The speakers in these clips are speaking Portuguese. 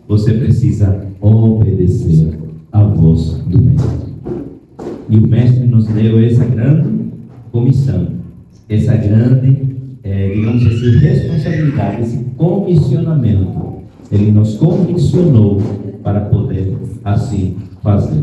você precisa obedecer à voz do Mestre. E o Mestre nos deu essa grande comissão, essa grande, digamos assim, responsabilidade, esse comissionamento. Ele nos comissionou para poder assim fazer.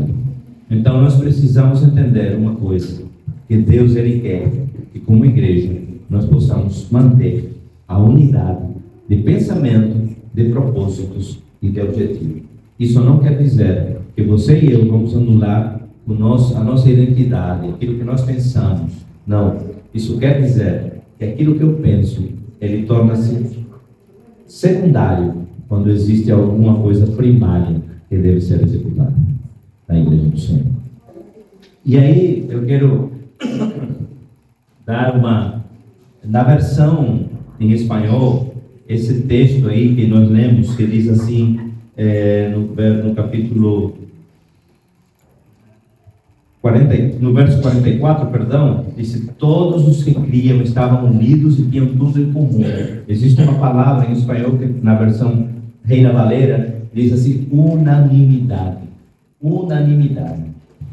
Então nós precisamos entender uma coisa, que Deus ele quer que como igreja nós possamos manter a unidade de pensamento, de propósitos e de objetivo. Isso não quer dizer que você e eu vamos anular a nossa identidade, aquilo que nós pensamos. Não. Isso quer dizer que aquilo que eu penso, ele torna-se secundário quando existe alguma coisa primária que deve ser executada na igreja do Senhor. E aí eu quero dar na versão em espanhol, esse texto aí que nós lemos, que diz assim, no capítulo 40, no verso 44, perdão, diz: todos os que criam estavam unidos e tinham tudo em comum. Existe uma palavra em espanhol que na versão Reina Valera diz assim: unanimidade. Unanimidade.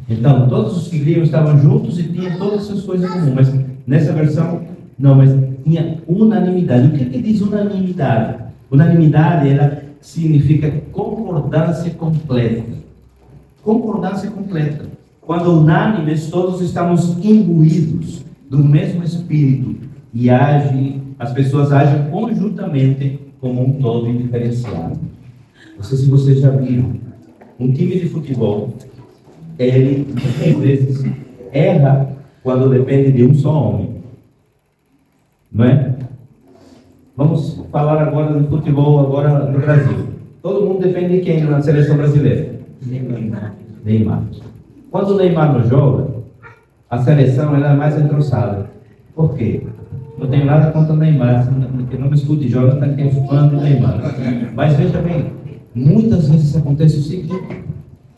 Então, todos os que criam estavam juntos e tinham todas essas coisas em comum. Mas nessa versão, não, mas tinha unanimidade. O que diz unanimidade? Unanimidade, ela significa concordância completa. Concordância completa. Quando unânimes, todos estamos imbuídos do mesmo espírito e as pessoas agem conjuntamente como um todo indiferenciado. Não sei se vocês já viram, um time de futebol, ele às vezes erra quando depende de um só homem, não é? Vamos falar agora do futebol agora no Brasil. Todo mundo depende de quem na seleção brasileira? Neymar. Quando o Neymar não joga, a seleção ela é mais engrossada. Por quê? Não tenho nada contra o Neymar, que não me escute Jonathan, que é fã do Neymar. Mas veja bem, muitas vezes acontece o seguinte,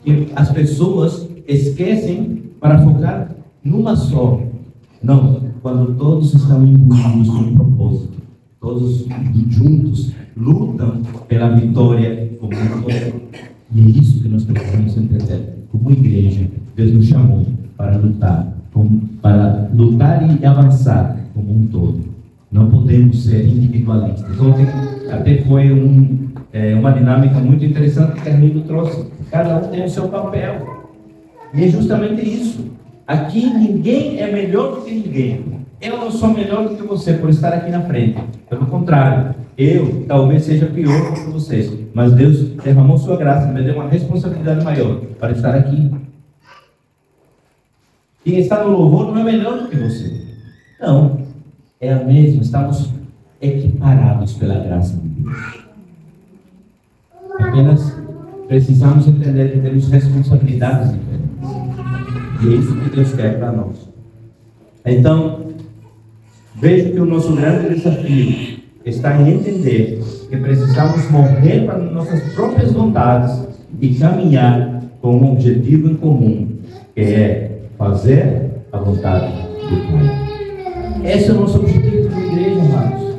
que as pessoas esquecem para focar numa só. Não, quando todos estão imbuídos de um propósito, todos juntos lutam pela vitória como um todo. E é isso que nós precisamos entender. Como igreja, Deus nos chamou para lutar e avançar como um todo. Não podemos ser individualistas. Ontem até foi uma dinâmica muito interessante que a Arlindo trouxe. Cada um tem o seu papel. E é justamente isso. Aqui ninguém é melhor do que ninguém. Eu não sou melhor do que você por estar aqui na frente. Pelo contrário, eu talvez seja pior do que vocês. Mas Deus derramou sua graça, me deu uma responsabilidade maior para estar aqui. Quem está no louvor não é melhor do que você. Não, é a mesma. Estamos equiparados pela graça de Deus. Apenas precisamos entender que temos responsabilidades diferentes. E é isso que Deus quer para nós. Então, vejo que o nosso grande desafio está em entender que precisamos morrer para nossas próprias vontades e caminhar com um objetivo em comum, que é fazer a vontade do Pai. Esse é o nosso objetivo como igreja, amados.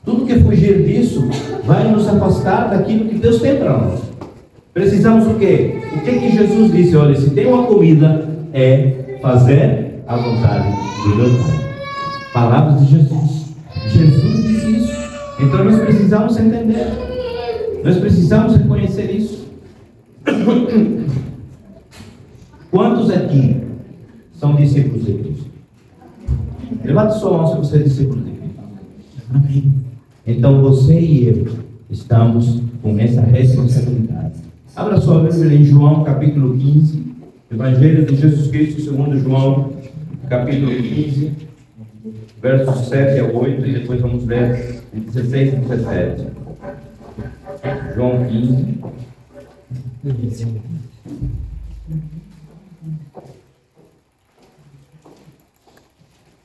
Tudo que fugir disso vai nos afastar daquilo que Deus tem para nós. Precisamos o quê? O que Jesus disse? Olha, se tem uma comida, é fazer a vontade do meu Pai. Palavras de Jesus. Jesus disse isso. Então nós precisamos entender. Nós precisamos reconhecer isso. Quantos aqui são discípulos de Cristo? Levante sua mão se você é discípulo de Cristo. Amém. Então você e eu estamos com essa responsabilidade. Abra sua Bíblia em João capítulo 15. Evangelho de Jesus Cristo segundo João capítulo 15. Versos 7 a 8, e depois vamos ler 16 e 17. João 15.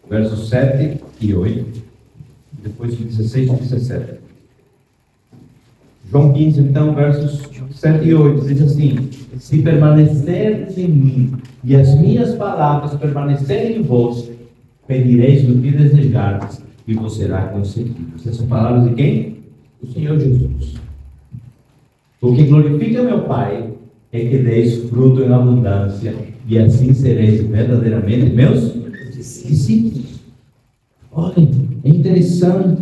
Versos 7 e 8, depois 16 e 17. João 15, então, versos 7 e 8, diz assim: se permaneceres em mim, e as minhas palavras permanecerem em vós, pedireis o que desejardes, e vos será concedido. Essas são palavras de quem? Do Senhor Jesus. O que glorifica meu Pai é que deis fruto em abundância, e assim sereis verdadeiramente meus discípulos. Olha, é interessante,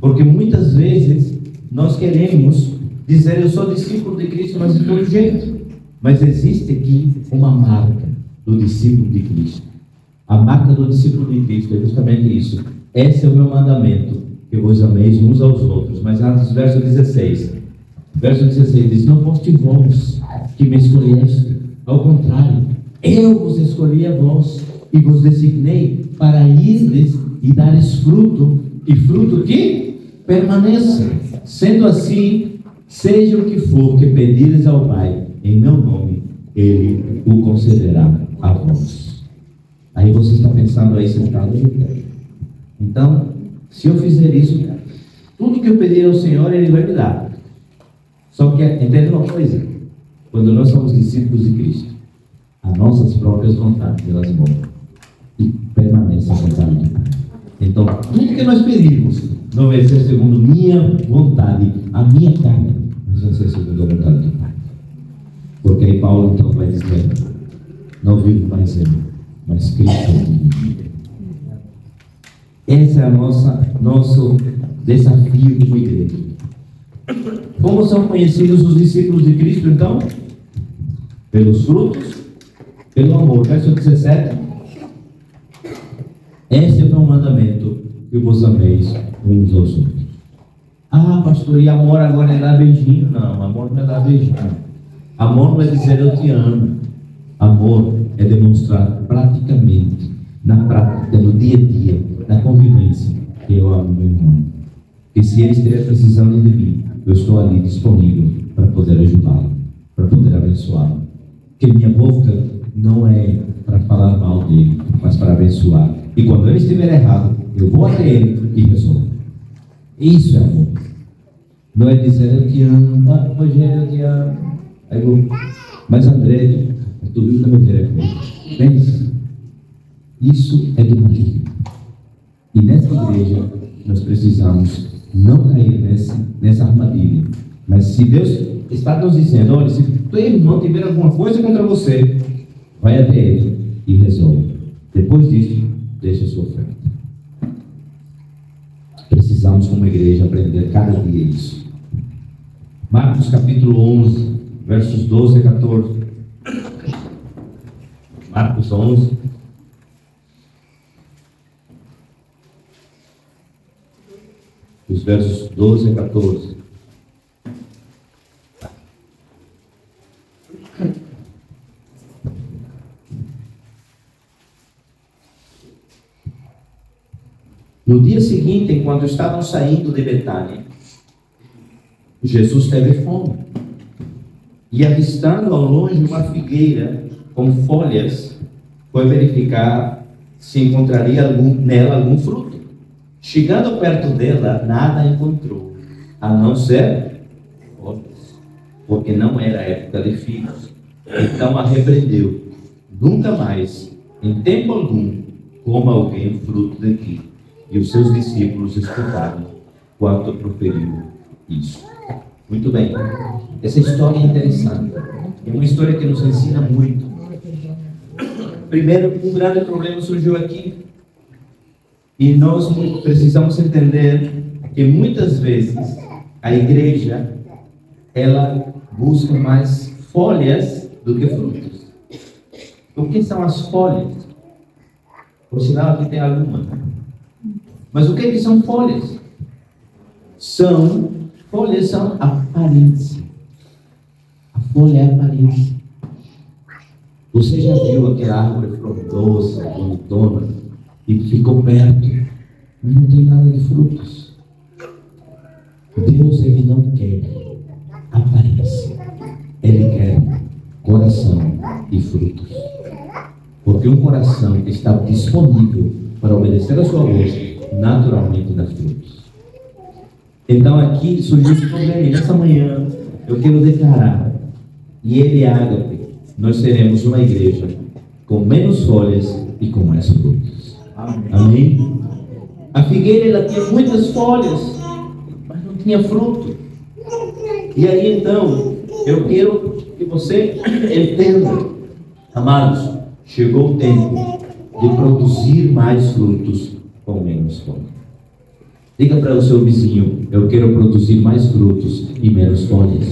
porque muitas vezes nós queremos dizer: eu sou discípulo de Cristo, mas de todo jeito. Mas existe aqui uma marca do discípulo de Cristo. A marca do discípulo de Cristo é justamente isso. Esse é o meu mandamento, que vos ameis uns aos outros. Mas antes, verso 16. Verso 16 diz: não foste vós que me escolheste, ao contrário, eu vos escolhi a vós, e vos designei para irdes e dares fruto, e fruto que permaneça. Sendo assim, seja o que for que pedires ao Pai, em meu nome, Ele o concederá a vós. Aí você está pensando aí sentado aí. Então, se eu fizer isso, tudo que eu pedir ao Senhor, Ele vai me dar. Só que, entende uma coisa? Quando nós somos discípulos de Cristo, as nossas próprias vontades, elas morrem e permanecem a vontade de Pai. Então, tudo que nós pedimos não vai ser segundo minha vontade, a minha carne, mas vai ser segundo a vontade do Pai. Porque aí Paulo então vai dizer: não vivo mais eu, mas Cristo vive. Esse é nosso desafio como igreja. Como são conhecidos os discípulos de Cristo, então? Pelos frutos, pelo amor. Verso 17. Esse é o meu mandamento, que vos ameis uns aos outros. Ah, pastor, e amor agora é dar beijinho? Não, amor não é dar beijinho. Amor não é dizer eu te amo. Amor é demonstrar praticamente, na prática, no dia a dia, na convivência, que eu amo meu irmão. E se ele estiver precisando de mim, eu estou ali disponível para poder ajudá-lo, para poder abençoá-lo. Porque minha boca não é para falar mal dele, mas para abençoar. E quando ele estiver errado, eu vou até ele e resolvo. Isso é amor. Não é dizer eu te amo, Rogério, eu te amo. Aí eu, mas André, tu viu que eu quero comigo? Pensa. Isso é do maligno. E nessa igreja, nós precisamos não cair nessa armadilha. Mas se Deus está nos dizendo: olha, se teu irmão tiver alguma coisa contra você, vai até ele e resolve. Depois disso, deixa a sua oferta. Precisamos, como igreja, aprender cada dia isso. Marcos capítulo 11, versos 12 a 14. Marcos 11. Os versos 12 a 14. No dia seguinte, enquanto estavam saindo de Betânia, Jesus teve fome. E avistando ao longe uma figueira com folhas, foi verificar se encontraria nela algum fruto. Chegando perto dela, nada encontrou, a não ser folhas, porque não era época de figos. Então a repreendeu: nunca mais, em tempo algum, coma alguém fruto de ti. E os seus discípulos escutaram quanto proferiu isso. Muito bem. Essa história é interessante. É uma história que nos ensina muito. Primeiro, um grande problema surgiu aqui. E nós precisamos entender que muitas vezes a igreja, ela busca mais folhas do que frutos. O que são as folhas? Por sinal, aqui tem alguma. Mas o que são folhas? Folhas são aparência. A folha é aparência. Você já viu aquela árvore frondosa, bonitona, e ficou perto, mas não tem nada de frutos? Deus, Ele não quer aparência. Ele quer coração e frutos. Porque um coração que está disponível para obedecer a sua voz, naturalmente dá frutos. Então aqui surgiu esse problema. E nessa manhã eu quero declarar: e ele ágape, nós seremos uma igreja com menos folhas e com mais frutos. Amém? A figueira, ela tinha muitas folhas, mas não tinha fruto. E aí então Eu quero que você entenda, amados, chegou o tempo de produzir mais frutos com menos folha. Diga para o seu vizinho: eu quero produzir mais frutos e menos folhas.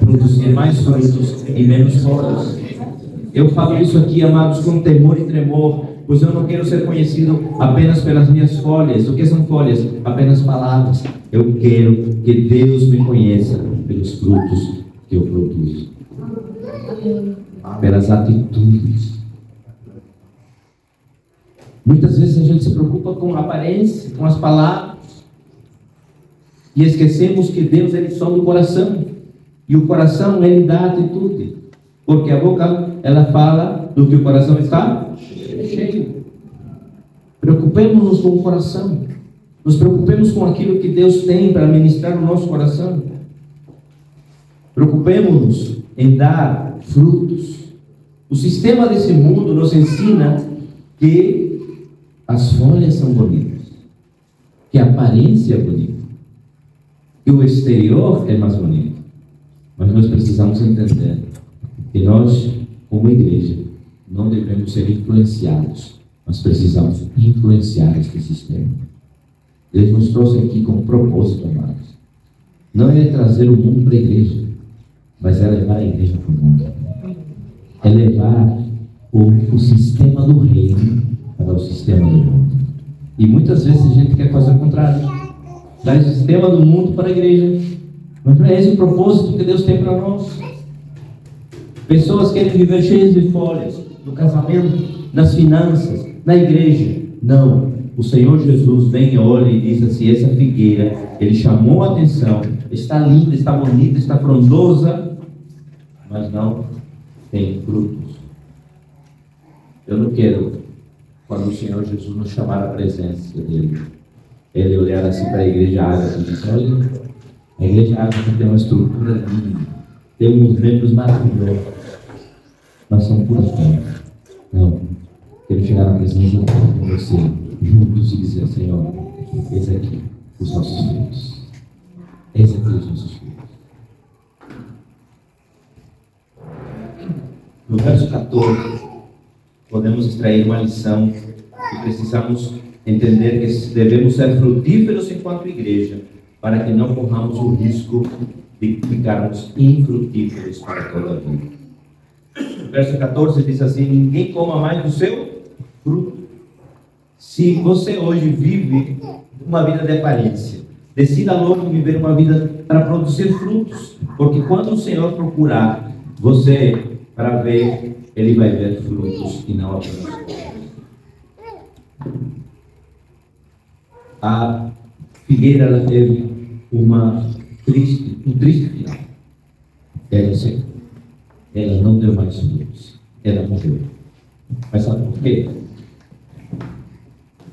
Produzir mais frutos e menos folhas. Eu falo isso aqui, amados, com temor e tremor, pois eu não quero ser conhecido apenas pelas minhas folhas. O que são folhas? Apenas palavras. Eu quero que Deus me conheça pelos frutos que eu produzo, pelas atitudes. Muitas vezes a gente se preocupa com a aparência, com as palavras, e esquecemos que Deus, Ele sonda o coração, e o coração, Ele dá atitude, porque a boca, ela fala do que o coração está cheio. Preocupemos-nos com o coração, nos preocupemos com aquilo que Deus tem para ministrar no nosso coração. Preocupemos-nos em dar frutos. O sistema desse mundo nos ensina que as folhas são bonitas, que a aparência é bonita, que o exterior é mais bonito. Mas nós precisamos entender que nós, como igreja, não devemos ser influenciados, mas precisamos influenciar este sistema. Deus nos trouxe aqui com um propósito, amados. Não é trazer o mundo para a igreja, mas é levar a igreja para o mundo. É levar o sistema do reino para o sistema do mundo. E muitas vezes a gente quer fazer o contrário. Dar o sistema do mundo para a igreja. Mas não é esse o propósito que Deus tem para nós. Pessoas querem viver cheias de folhas, no casamento, nas finanças, na igreja. Não. O Senhor Jesus vem e olha e diz assim: essa figueira, Ele chamou a atenção, está linda, está bonita, está frondosa, mas não tem frutos. Eu não quero, quando o Senhor Jesus nos chamar a presença dEle, Ele olhar assim para a igreja árabe e dizer: olha, a igreja árabe tem uma estrutura linda, tem uns membros maravilhosos, mas são puras folhas. Não, quero chegar na presença de você, juntos, e dizer: Senhor, eis aqui os nossos filhos, eis aqui os nossos filhos. No verso 14, podemos extrair uma lição que precisamos entender, que devemos ser frutíferos enquanto igreja, para que não corramos o risco de ficarmos infrutíferos para toda a vida. O verso 14 diz assim: ninguém coma mais do seu fruto. Se você hoje vive uma vida de aparência, decida logo viver uma vida para produzir frutos, porque quando o Senhor procurar você para ver, Ele vai ver frutos e não apenas frutos. A figueira, ela teve um triste final. Ela secou. Ela não deu mais frutos. Ela morreu. Mas sabe por quê?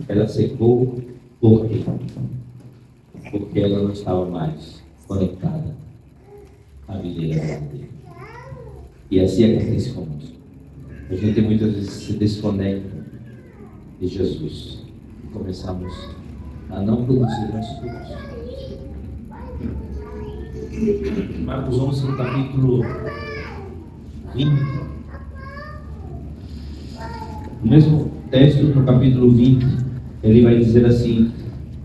Ela secou por quê? Porque ela não estava mais conectada à videira verdadeira. E assim acontece conosco. A gente muitas vezes se desconecta de Jesus e começamos a não produzir mais frutos. Marcos 11, no capítulo 20, no mesmo texto, no capítulo 20, ele vai dizer assim: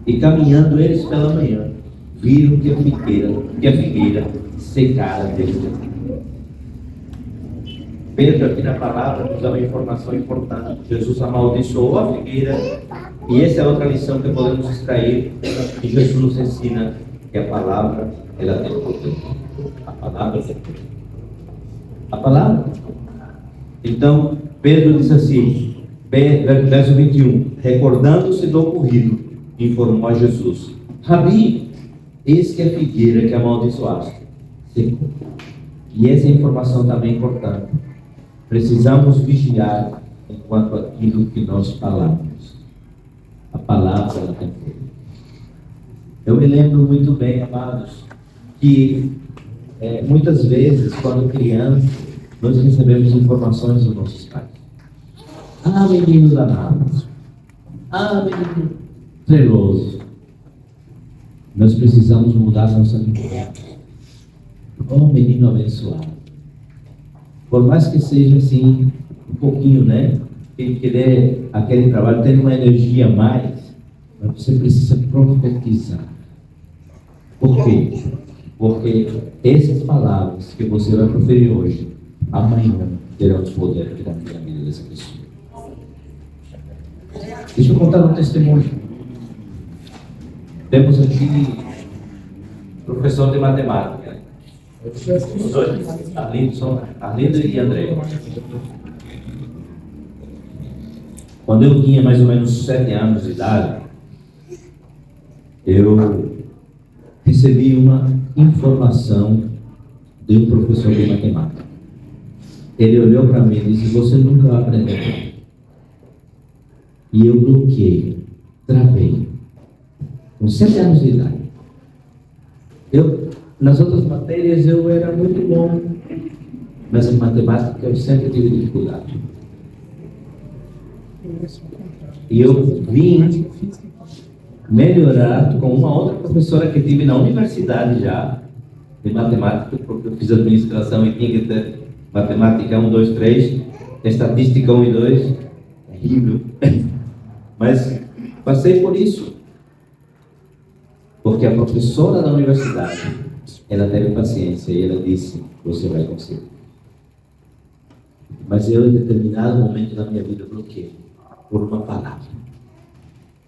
e caminhando eles pela manhã, viram que a figueira secara desde o fim. Pedro, aqui na palavra, nos dá uma informação importante. Jesus amaldiçoou a figueira, e essa é outra lição que podemos extrair, que Jesus nos ensina, que a palavra, ela tem poder. A palavra tem poder. A palavra. Então, Pedro diz assim, verso 21, recordando-se do ocorrido, informou a Jesus: Rabi, eis que a figueira que amaldiçoaste secou. E essa informação também é importante. Precisamos vigiar enquanto aquilo que nós falamos. A palavra, ela tem poder. Eu me lembro muito bem, amados, que muitas vezes, quando criança, nós recebemos informações dos nossos pais. Ah, menino danado. Ah, menino treloso. Nós precisamos mudar nossa linguagem. Oh, menino abençoado. Por mais que seja assim, um pouquinho, né? Que dê aquele trabalho, tem uma energia a mais, mas você precisa profetizar. Por quê? Porque essas palavras que você vai proferir hoje, amanhã terão o poder que dá na vida dessa pessoa. Deixa eu contar um testemunho. Temos aqui professor de matemática. Os dois, Arlindo e André. Quando eu tinha mais ou menos 7 anos de idade, eu recebi uma informação de um professor de matemática. Ele olhou para mim e disse: você nunca vai aprender. E eu bloqueei, travei, com 7 anos de idade. Nas outras matérias eu era muito bom, mas em matemática eu sempre tive dificuldade. E eu vim melhorar com uma outra professora que tive na universidade já, de matemática, porque eu fiz administração e tinha que ter matemática 1, 2, 3, estatística 1 e 2, terrível. Mas passei por isso, porque a professora da universidade, ela teve paciência e ela disse: você vai conseguir. Mas eu, em determinado momento da minha vida, bloqueei por uma palavra,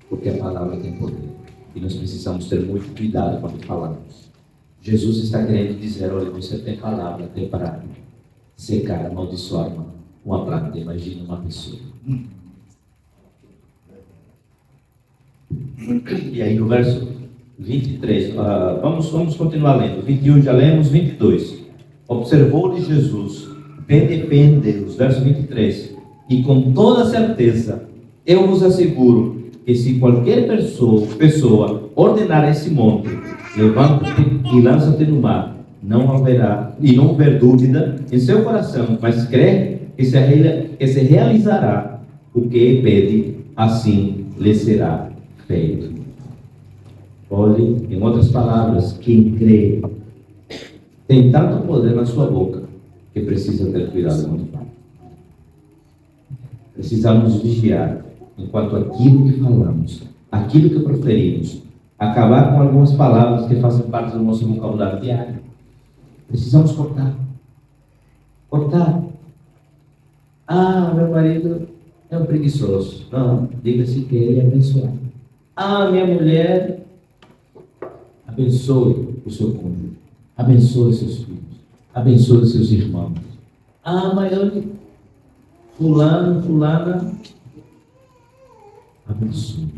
porque a palavra tem poder e nós precisamos ter muito cuidado quando falamos. Jesus está querendo dizer: olha, você tem palavra até para secar, amaldiçoar uma planta. Imagina uma pessoa. E aí no verso 23, vamos continuar lendo. 21 já lemos, 22. Observou-lhe Jesus, defende-os, verso 23. E com toda certeza, eu vos asseguro que se qualquer pessoa ordenar esse monte, levanta-te e lança-te no mar, não haverá, e não houver dúvida em seu coração, mas crê que se realizará o que pede, assim lhe será feito. Olhe, em outras palavras, quem crê tem tanto poder na sua boca que precisa ter cuidado quando fala. Precisamos vigiar enquanto aquilo que falamos, aquilo que proferimos, acabar com algumas palavras que fazem parte do nosso vocabulário diário. Precisamos cortar. Cortar. Ah, meu marido é um preguiçoso. Não, diga-se que ele é abençoado. Ah, minha mulher, abençoe o seu cônjuge, abençoe seus filhos, abençoe seus irmãos. Ah, mas eu, fulana, abençoe.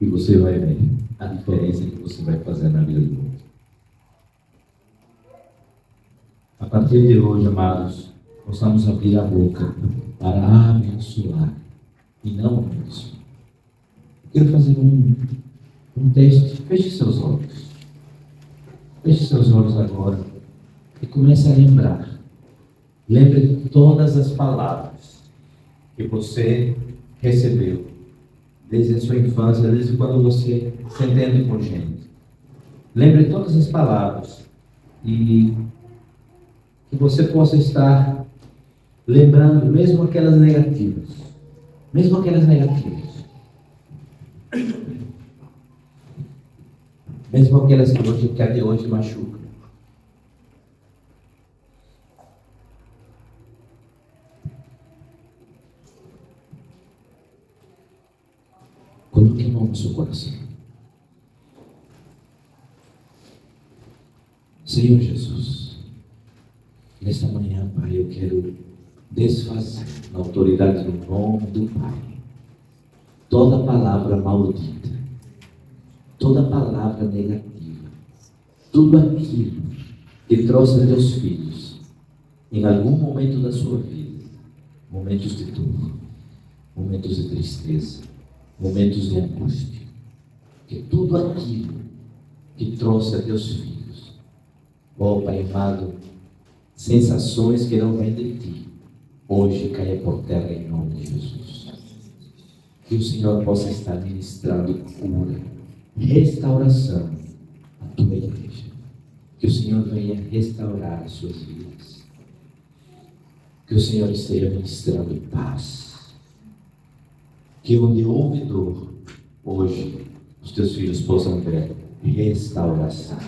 E você vai ver a diferença que você vai fazer na vida do outro. A partir de hoje, amados, possamos abrir a boca para abençoar e não abençoar. Quero fazer um texto. Feche seus olhos. Feche seus olhos agora e comece a lembrar. Lembre de todas as palavras que você recebeu desde a sua infância, desde quando você se entende com gente. Lembre de todas as palavras e que você possa estar lembrando mesmo aquelas negativas. Mesmo aquelas negativas. Mesmo aquelas que até hoje machucam. Coloque a mão no seu coração. Senhor Jesus, nesta manhã, Pai, eu quero desfazer na autoridade do nome do Pai toda palavra maldita, toda palavra negativa, tudo aquilo que trouxe a teus filhos em algum momento da sua vida, momentos de dor, momentos de tristeza, momentos de angústia, que tudo aquilo que trouxe a teus filhos, ó Pai amado, sensações que não vêm de ti, hoje caia por terra em nome de Jesus. Que o Senhor possa estar ministrando cura, restauração à tua igreja. Que Que o Senhor venha restaurar as suas vidas. Que o Senhor esteja ministrando paz. Que onde houve dor, hoje, os teus filhos possam ver restauração.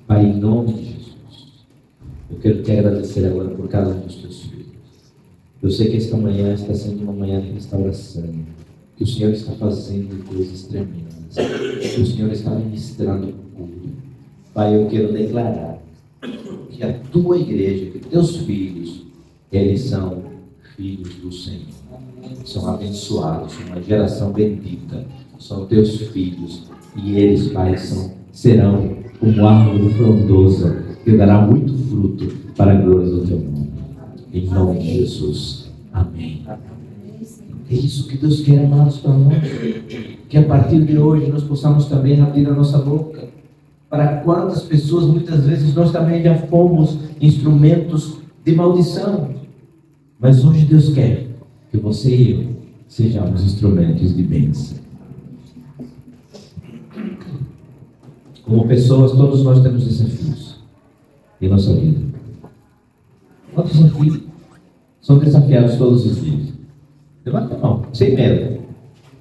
Pai, em nome de Jesus, eu quero te agradecer agora por cada um dos teus filhos. Eu sei que esta manhã está sendo uma manhã de restauração, que o Senhor está fazendo coisas tremendas, que o Senhor está ministrando cura. Pai, eu quero declarar que a tua igreja, que teus filhos, eles são filhos do Senhor. São abençoados, são uma geração bendita. São teus filhos. E eles, Pai, serão como árvore frondosa, que dará muito fruto para a glória do teu nome. Em nome de Jesus. Amém. É isso que Deus quer, amados, para nós. Que a partir de hoje nós possamos também abrir a nossa boca. Para quantas pessoas, muitas vezes, nós também já fomos instrumentos de maldição. Mas hoje Deus quer que você e eu sejamos instrumentos de bênção. Como pessoas, todos nós temos desafios em nossa vida. Quantos aqui são desafiados todos os dias? Levanta a mão, sem medo.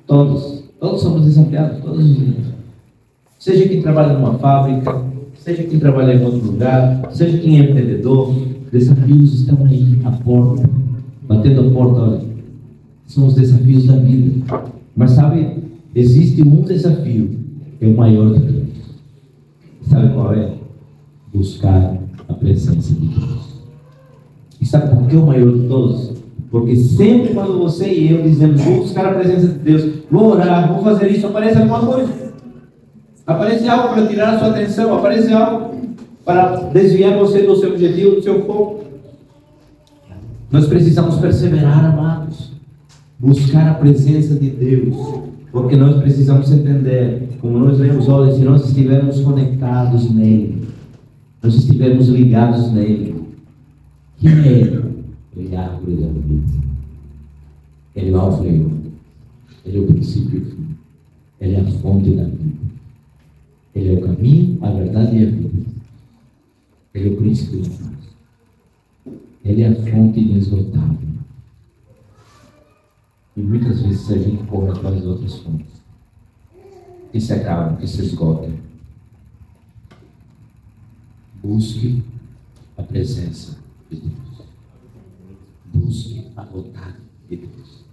Todos somos desafiados todos os dias. Seja quem trabalha numa fábrica, seja quem trabalha em outro lugar, seja quem é empreendedor, desafios estão aí à porta, batendo a porta. Olha, são os desafios da vida. Mas sabe, existe um desafio, é o maior de todos. Sabe qual é? Buscar a presença de Deus. E sabe por que é o maior de todos? Porque sempre quando você e eu dizemos, vou buscar a presença de Deus, vou orar, vou fazer isso, aparece alguma coisa. Aparece algo para tirar a sua atenção, aparece algo para desviar você do seu objetivo, do seu foco. Nós precisamos perseverar, amados. Buscar a presença de Deus. Porque nós precisamos entender, como nós lemos, olha, se nós estivermos conectados nele, nós estivermos ligados nele, quem é ele? Ele é a árvore da vida. Ele é o alfa e o ômega. Ele é o princípio e o fim. Ele é a fonte da vida. Ele é o caminho, a verdade e a vida. Ele é o príncipe da paz. Ele é a fonte inesgotável. E muitas vezes a gente corre atrás de outras fontes que se acabam, que se esgotam. Busque a presença de Deus. Busque a vontade de Deus.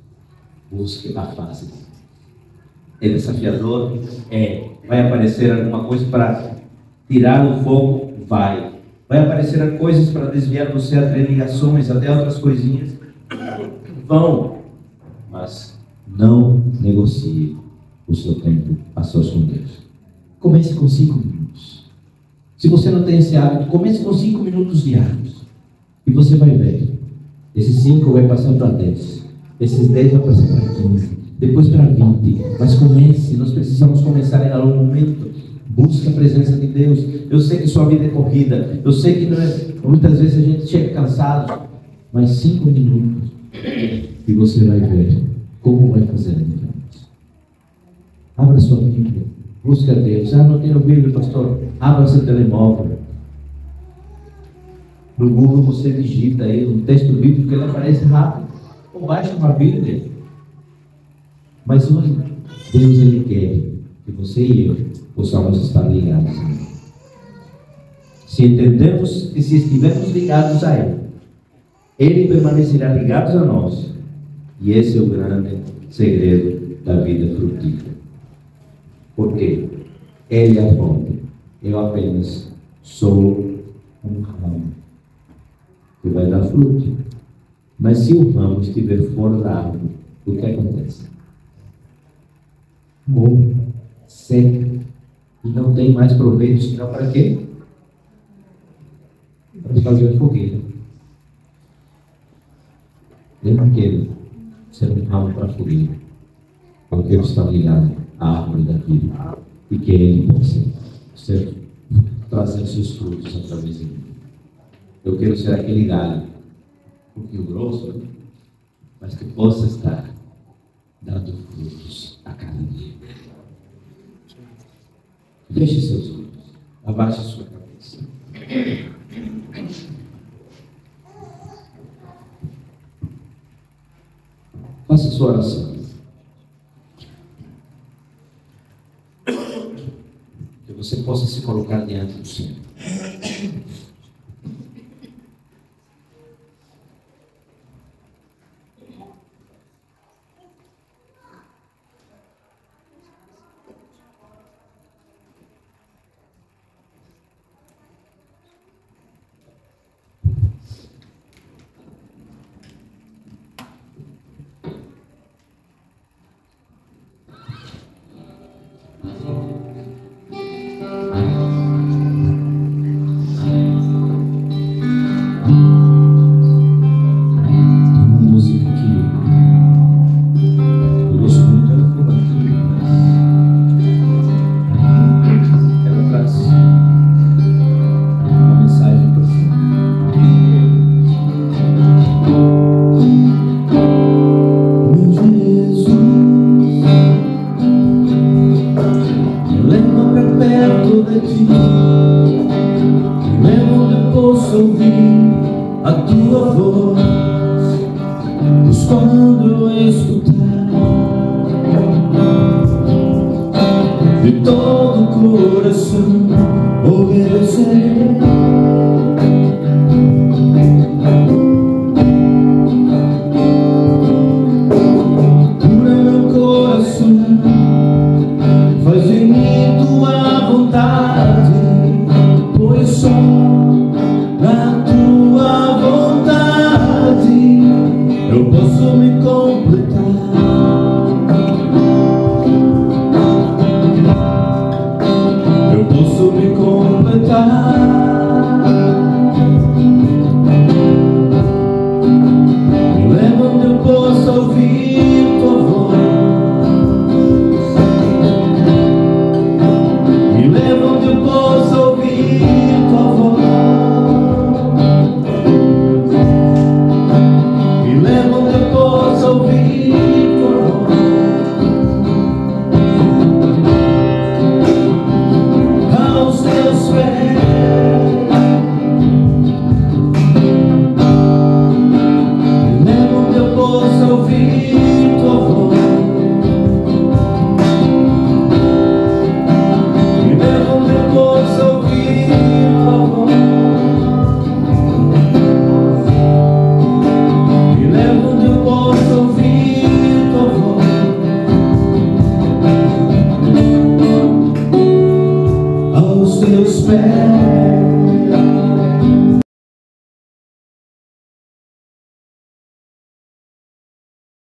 Busque a face de Deus. É desafiador? Vai aparecer alguma coisa para tirar o fogo? Vai aparecer coisas para desviar você até ligações, até outras coisinhas? Vão. Mas não negocie o seu tempo a sós com Deus. Comece com 5 minutos. Se você não tem esse hábito, comece com 5 minutos diários. E você vai ver. Esses 5 vai passar para 10. Esses 10 vai passar para 15. Depois para 20. Mas comece. Nós precisamos começar em algum momento. Busque a presença de Deus. Eu sei que sua vida é corrida. Eu sei que muitas vezes a gente chega cansado. Mas 5 minutos. E você vai ver como vai fazer a diferença. Abra sua Bíblia. Busque a Deus. Não tenho Bíblia, pastor. Abra seu telemóvel. No Google você digita aí um texto bíblico que ele aparece rápido. Ou baixa uma Bíblia. Mas olha, Deus ele quer que você e eu possamos estar ligados. Se entendemos que se estivermos ligados a Ele, Ele permanecerá ligado a nós. E esse é o grande segredo da vida frutífera. Por quê? Ele é a fonte. Eu apenas sou um ramo que vai dar fruto. Mas se o ramo estiver fora da árvore, o que acontece? Morre, seca, e não tem mais proveito, senão para quê? Para fazer fogueira. Eu não quero ser um ramo para fogueira. Eu quero estar ligado à árvore da vida e que Ele possa trazer seus frutos através de mim. Eu quero ser aquele galho, um pouquinho grosso, mas que possa estar dando frutos a cada dia. Feche seus olhos. baixe sua cabeça. Faça sua oração. Que você possa se colocar diante do Senhor. Teus pés.